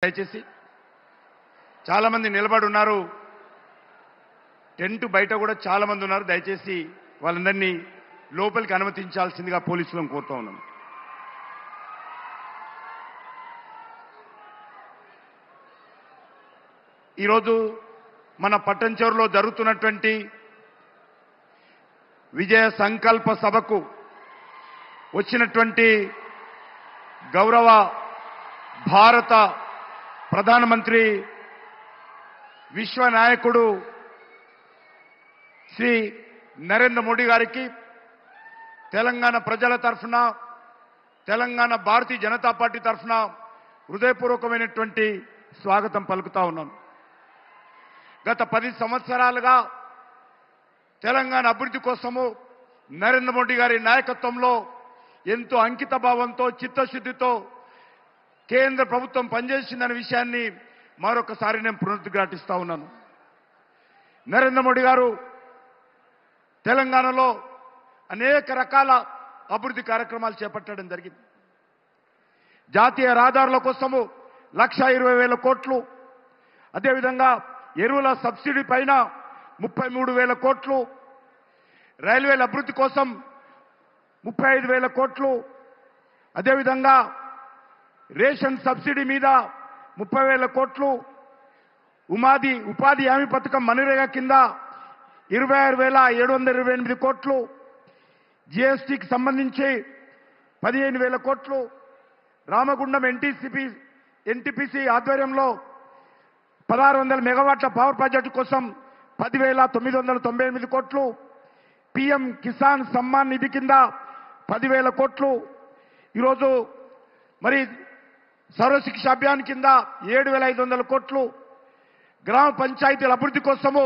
దయచేసి చాలా మంది నిలబడి ఉన్నారు. టెంట్ బయట కూడా చాలా మంది ఉన్నారు. దయచేసి వాళ్ళందరినీ లోపలికి అనుమతించాల్సిందిగా పోలీసులను కోరుతా ఉన్నాను. ఈరోజు మన పట్టంచెరులో జరుగుతున్నటువంటి విజయ సంకల్ప సభకు వచ్చినటువంటి గౌరవ భారత ప్రధానమంత్రి విశ్వ నాయకుడు శ్రీ నరేంద్ర మోడీ గారికి తెలంగాణ ప్రజల తరఫున, తెలంగాణ భారతీయ జనతా పార్టీ తరఫున హృదయపూర్వకమైనటువంటి స్వాగతం పలుకుతా ఉన్నాను. గత 10 సంవత్సరాలుగా తెలంగాణ అభివృద్ధి కోసము నరేంద్ర మోడీ గారి నాయకత్వంలో ఎంతో అంకిత భావంతో, చిత్తశుద్ధితో కేంద్ర ప్రభుత్వం పనిచేసిందనే విషయాన్ని మరొకసారి నేను పునరుద్ఘాటిస్తా ఉన్నాను. నరేంద్ర మోడీ గారు తెలంగాణలో అనేక రకాల అభివృద్ధి కార్యక్రమాలు చేపట్టడం జరిగింది. జాతీయ రహదారుల కోసము 1,20,000 కోట్లు, అదేవిధంగా ఎరువుల సబ్సిడీ పైన 33,000 కోట్లు, రైల్వేల అభివృద్ధి కోసం 35,000 కోట్లు, అదేవిధంగా రేషన్ సబ్సిడీ మీద 30,000 కోట్లు, ఉపాధి హామీ పథకం మనరేగా కింద 26,728 కోట్లు, జీఎస్టీకి సంబంధించి 15,000 కోట్లు, రామగుండం ఎన్టీపీసీ ఆధ్వర్యంలో 1,600 మెగావాట్ల పవర్ ప్రాజెక్టు కోసం 10,998 కోట్లు, పీఎం కిసాన్ సమ్మాన్ నిధి కింద 10,000 కోట్లు, ఈరోజు మరి సర్వశిక్ష అభియాన్ కింద 7,500 కోట్లు, గ్రామ పంచాయతీల అభివృద్ధి కోసము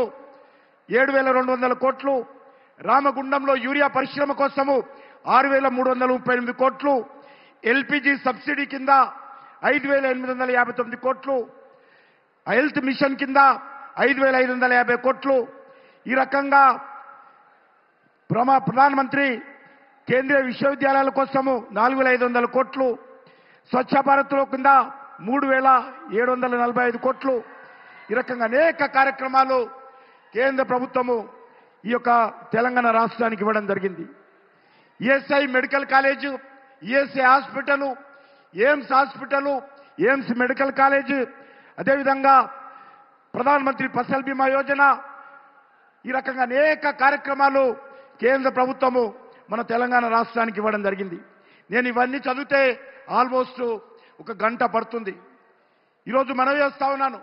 7,200 కోట్లు, రామగుండంలో యూరియా పరిశ్రమ కోసము 6,338 కోట్లు, ఎల్పీజీ సబ్సిడీ కింద 5,859 కోట్లు, హెల్త్ మిషన్ కింద 5,550 కోట్లు, ఈ రకంగా ప్రధానమంత్రి కేంద్రీయ విశ్వవిద్యాలయాల కోసము 4,500 కోట్లు, స్వచ్ఛ భారత్లో కింద 3,745 కోట్లు, ఈ రకంగా అనేక కార్యక్రమాలు కేంద్ర ప్రభుత్వము ఈ యొక్క తెలంగాణ రాష్ట్రానికి ఇవ్వడం జరిగింది. ESI medical college, ESI hospital, AIIMS medical college, అదేవిధంగా ప్రధానమంత్రి ఫసల్ బీమా యోజన, ఈ రకంగా అనేక కార్యక్రమాలు కేంద్ర ప్రభుత్వము మన తెలంగాణ రాష్ట్రానికి ఇవ్వడం జరిగింది. నేను ఇవన్నీ చదివితే ఆల్మోస్ట్ 1 గంట పడుతుంది. ఈరోజు మనవి చేస్తా ఉన్నాను,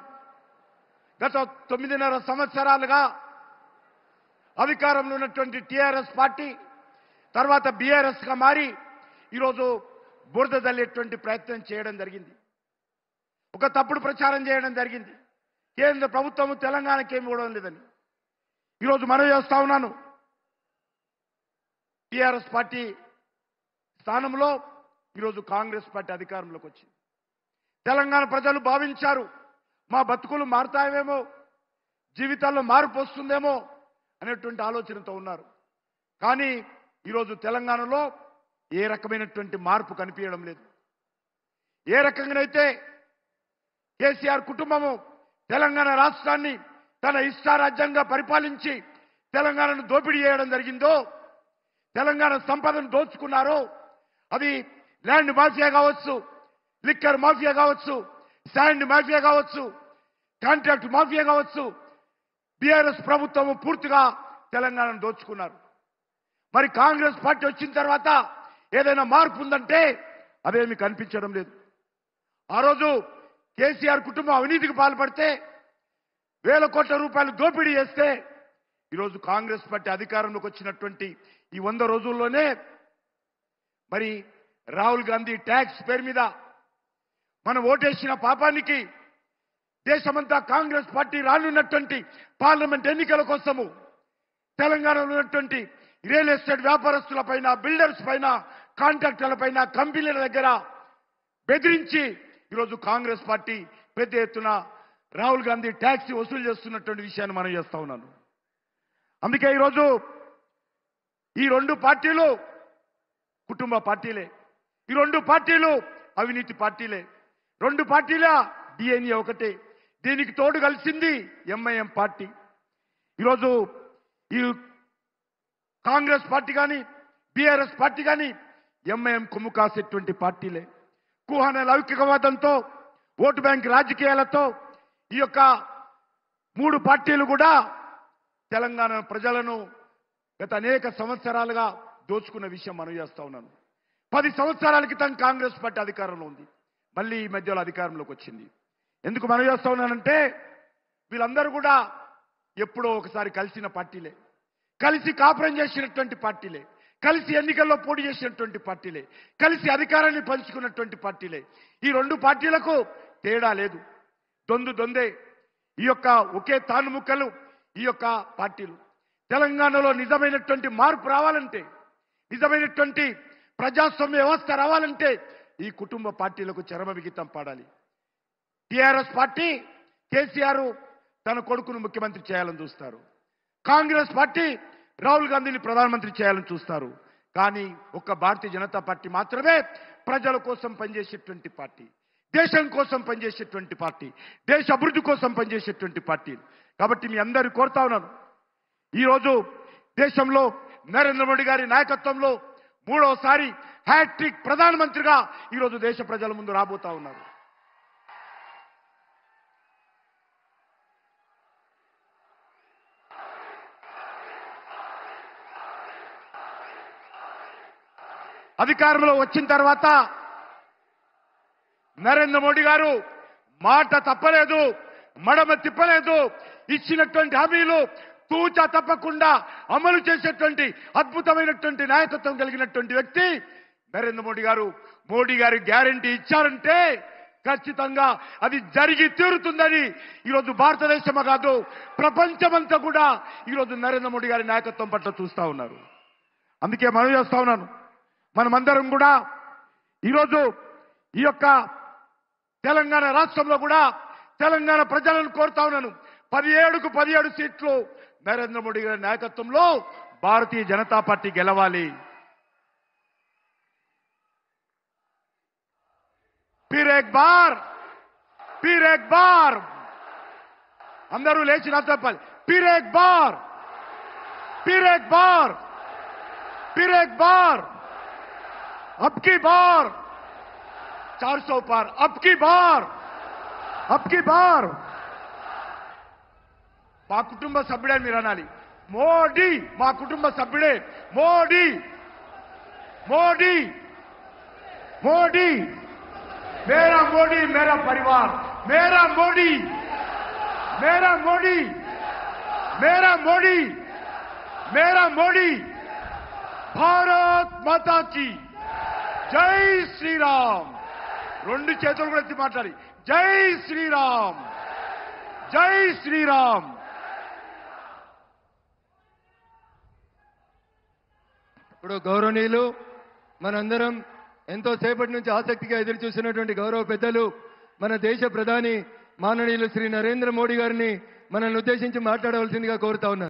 గత 9.5 సంవత్సరాలుగా అధికారంలో ఉన్నటువంటి టీఆర్ఎస్ పార్టీ తర్వాత బీఆర్ఎస్గా మారి ఈరోజు బురద జల్లేటువంటి ప్రయత్నం చేయడం జరిగింది. ఒక తప్పుడు ప్రచారం చేయడం జరిగింది. కేంద్ర ప్రభుత్వం తెలంగాణకి ఏమి ఇవ్వడం లేదని. ఈరోజు మనవి చేస్తా ఉన్నాను, టీఆర్ఎస్ పార్టీ స్థానంలో ఈరోజు కాంగ్రెస్ పార్టీ అధికారంలోకి వచ్చింది. తెలంగాణ ప్రజలు భావించారు మా బతుకులు మారుతాయేమో, జీవితాల్లో మార్పు వస్తుందేమో అనేటువంటి ఆలోచనతో ఉన్నారు. కానీ ఈరోజు తెలంగాణలో ఏ రకమైనటువంటి మార్పు కనిపించడం లేదు. ఏ రకంగానైతే కేసీఆర్ కుటుంబము తెలంగాణ రాష్ట్రాన్ని తన ఇష్టారాజ్యంగా పరిపాలించి తెలంగాణను దోపిడీ చేయడం జరిగిందో, తెలంగాణ సంపదను దోచుకున్నారో, అది ల్యాండ్ మాఫియా కావచ్చు, లిక్కర్ మాఫియా కావచ్చు, శాండ్ మాఫియా కావచ్చు, కాంట్రాక్ట్ మాఫియా కావచ్చు, బీఆర్ఎస్ ప్రభుత్వం పూర్తిగా తెలంగాణను దోచుకున్నారు. మరి కాంగ్రెస్ పార్టీ వచ్చిన తర్వాత ఏదైనా మార్పు ఉందంటే అదేమి కనిపించడం లేదు. ఆ రోజు కేసీఆర్ కుటుంబం అవినీతికి పాల్పడితే 1,000 కోట్ల రూపాయలు దోపిడీ చేస్తే ఈరోజు కాంగ్రెస్ పార్టీ అధికారంలోకి వచ్చినటువంటి ఈ 100 రోజుల్లోనే మరి రాహుల్ గాంధీ ట్యాక్స్ పేరు మీద మనం ఓటేసిన పాపానికి దేశమంతా కాంగ్రెస్ పార్టీ రానున్నటువంటి పార్లమెంట్ ఎన్నికల కోసము తెలంగాణలో ఉన్నటువంటి రియల్ ఎస్టేట్ వ్యాపారస్తుల పైన, బిల్డర్స్ పైన, కాంట్రాక్టర్ల పైన, కంపెనీల దగ్గర బెదిరించి ఈరోజు కాంగ్రెస్ పార్టీ పెద్ద ఎత్తున రాహుల్ గాంధీ ట్యాక్స్ వసూలు చేస్తున్నటువంటి విషయాన్ని మనం చేస్తా ఉన్నాను. అందుకే ఈరోజు ఈ 2 పార్టీలు కుటుంబ పార్టీలే, ఈ 2 పార్టీలు అవినీతి పార్టీలే, 2 పార్టీల డిఎన్ఏ ఒకటే. దీనికి తోడు కలిసింది ఎంఐఎం పార్టీ. ఈరోజు ఈ కాంగ్రెస్ పార్టీ కానీ బీఆర్ఎస్ పార్టీ కానీ ఎంఐఎం కొమ్ము కాసేటువంటి పార్టీలే. కుహన లౌకికవాదంతో ఓటు బ్యాంక్ రాజకీయాలతో ఈ యొక్క 3 పార్టీలు కూడా తెలంగాణ ప్రజలను గత అనేక సంవత్సరాలుగా దోచుకున్న విషయం మనం చేస్తా ఉన్నాను. 10 సంవత్సరాల క్రితం కాంగ్రెస్ పార్టీ అధికారంలో ఉంది, మళ్ళీ ఈ మధ్యలో అధికారంలోకి వచ్చింది. ఎందుకు మనం చేస్తా ఉన్నానంటే వీళ్ళందరూ కూడా ఎప్పుడో ఒకసారి కలిసిన పార్టీలే, కలిసి కాపురం చేసినటువంటి పార్టీలే, కలిసి ఎన్నికల్లో పోటీ చేసినటువంటి పార్టీలే, కలిసి అధికారాన్ని పంచుకున్నటువంటి పార్టీలే. ఈ 2 పార్టీలకు తేడా లేదు, దొందే. ఈ యొక్క ఒకే తానుముక్కలు ఈ యొక్క పార్టీలు. తెలంగాణలో నిజమైనటువంటి మార్పు రావాలంటే, నిజమైనటువంటి ప్రజాస్వామ్య వ్యవస్థ రావాలంటే ఈ కుటుంబ పార్టీలకు చరమవిగితం పాడాలి. టీఆర్ఎస్ పార్టీ కేసీఆర్ తన కొడుకును ముఖ్యమంత్రి చేయాలని చూస్తారు. కాంగ్రెస్ పార్టీ రాహుల్ గాంధీని ప్రధానమంత్రి చేయాలని చూస్తారు. కానీ ఒక్క భారతీయ జనతా పార్టీ మాత్రమే ప్రజల కోసం పనిచేసేటువంటి పార్టీ, దేశం కోసం పనిచేసేటువంటి పార్టీ, దేశ అభివృద్ధి కోసం పనిచేసేటువంటి పార్టీ. కాబట్టి మీ అందరూ కోరుతా ఉన్నాను, ఈరోజు దేశంలో నరేంద్ర మోడీ గారి నాయకత్వంలో 3వసారి హ్యాట్రిక్ ప్రధానమంత్రిగా ఈరోజు దేశ ప్రజల ముందు రాబోతా ఉన్నారు. అధికారంలో వచ్చిన తర్వాత నరేంద్ర మోడీ గారు మాట తప్పలేదు, మడమ తిప్పలేదు. ఇచ్చినటువంటి హామీలు తూచా తప్పకుండా అమలు చేసేటువంటి అద్భుతమైనటువంటి నాయకత్వం కలిగినటువంటి వ్యక్తి నరేంద్ర మోడీ గారు. మోడీ గారి గ్యారంటీ ఇచ్చారంటే ఖచ్చితంగా అది జరిగి తీరుతుందని ఈరోజు భారతదేశమే కాదు ప్రపంచమంతా కూడా ఈరోజు నరేంద్ర మోడీ గారి నాయకత్వం పట్ల చూస్తా ఉన్నారు. అందుకే మనం చేస్తా ఉన్నాను, మనమందరం కూడా ఈరోజు ఈ యొక్క తెలంగాణ రాష్ట్రంలో కూడా తెలంగాణ ప్రజలను కోరుతా ఉన్నాను, 17కు 17 సీట్లు నరేంద్ర మోడీ గారి నాయకత్వంలో భారతీయ జనతా పార్టీ గెలవాలి. ఫిర్ ఏక్ బార్ అందరూ లేచి నా చెప్పాలి, ఫిర్ ఏక్ బార్, ఫిర్ ఏక్ బార్, ఫిర్ ఏక్ బార్, अब की बार 400 पार, अब की बार మా కుటుంబ సభ్యుడే మీరు అనాలి. మోడీ మా కుటుంబ సభ్యుడే, మోడీ మోడీ మోడీ మేరా మోడీ మేరా పరివార్, మేరా మోడీ మేరా మోడీ మేరా మోడీ మేరా మోడీ. భారత్ మాతా కీ జై శ్రీరామ్. 2 చేతులు కూడా ఎత్తి మాట్లాడి జై శ్రీరామ్, జై శ్రీరామ్. ఇప్పుడు గౌరవనీయులు మనందరం ఎంతో సేపటి నుంచి ఆసక్తిగా ఎదురు చూస్తున్నటువంటి గౌరవ పెద్దలు మన దేశ ప్రధాని మాననీయులు శ్రీ నరేంద్ర మోడీ గారిని మనల్ని ఉద్దేశించి మాట్లాడవలసిందిగా కోరుతా ఉన్నారు.